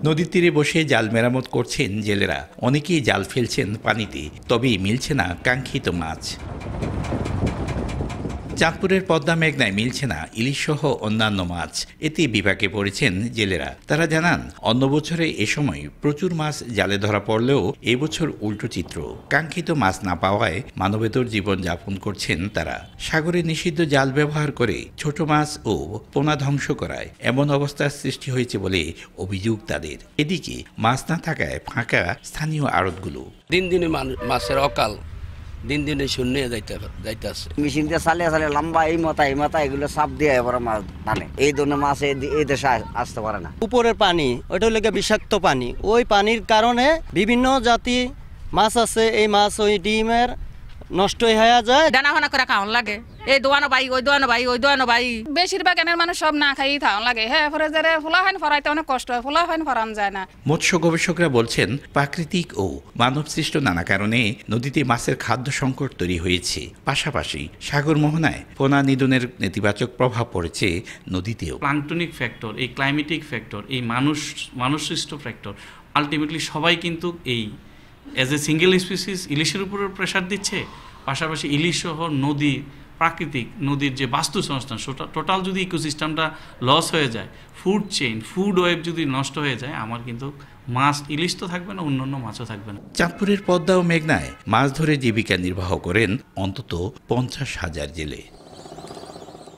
নদীর তীরে বসে জাল মেরামত করছেন জেলেরা। অনেকেই জাল ফেলছেন পানিতে, তবেই মিলছে না কাঙ্ক্ষিত মাছ। চাঁদপুরের পদ্মা মেঘনায় মিলছে না ইলিশ সহ অন্যান্য মাছ। এতে বিপাকে পড়েছেন জেলেরা। তারা জানান, অন্য বছরে এ সময় প্রচুর মাছ জালে ধরা পড়লেও এবছর উল্টো চিত্র। কাঙ্ক্ষিত মাছ না পাওয়ায় মানবেতর জীবন যাপন করছেন তারা। সাগরে নিষিদ্ধ জাল ব্যবহার করে ছোট মাছ ও পোনা ধ্বংস করায় এমন অবস্থার সৃষ্টি হয়েছে বলে অভিযোগ তাদের। এদিকে মাছ না থাকায় ফাঁকা স্থানীয় আড়তগুলো। দিন দিনে মাছের অকাল, দিন দিনে শূন্য যাইতেছে। মেশিন দিয়ে চালিয়ে লম্বা এই মাথা এগুলো সাপ দিয়ে এবার মাছ টানে। এই ধরনের মাছ এই দেশে আসতে পারে না। উপরের পানি ওইটা হলো বিষাক্ত পানি। ওই পানির কারণে বিভিন্ন জাতি মাছ আছে, এই মাছ ওই ডিমের নষ্ট হয়ে যায়। দানা ফানা করে খাওয়ান লাগে, এই দোয়ানো ভাই ওই দোয়ানো ভাই ওই দোয়ানো ভাই। বেশিরভাগ এনের মানুষ সব না খাই খাওয়ান লাগে। হ্যাঁ, পরে যারা ফোলা ফাইন ফরাইতে অনেক কষ্ট হয়, ফোলা ফাইন ফরান যায় না। মৎস্য গবেষকরা বলছেন, প্রাকৃতিক ও মানবসৃষ্ট নানা কারণে নদীতে মাছের খাদ্য সংকট তৈরি হয়েছে। পাশাপাশি সাগর মোহনায় পোনা নিধনের নেতিবাচক প্রভাব পড়েছে নদীতেও। প্লাঙ্কটনিক ফ্যাক্টর, এই ক্লাইমেটিক ফ্যাক্টর, এই মানুষসৃষ্ট ফ্যাক্টর, আলটিমেটলি সবাই কিন্তু এই অ্যাজ এ সিঙ্গেল স্পিসিস ইলিশের উপর প্রেশার দিচ্ছে। পাশাপাশি ইলিশ সহ প্রাকৃতিক নদীর যে বাস্তু সংস্থান, টোটাল যদি ইকোসিস্টেমটা লস হয়ে যায়, ফুড চেইন, ফুড ওয়েব যদি নষ্ট হয়ে যায়, আমার কিন্তু মাছ ইলিশ তো থাকবে না, অন্যান্য মাছও থাকবে না। চাঁদপুরের পদ্মা ও মেঘনায় মাছ ধরে জীবিকা নির্বাহ করেন অন্তত 50,000 জেলে।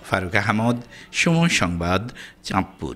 ফারুক আহমদ, সময় সংবাদ, চাঁদপুর।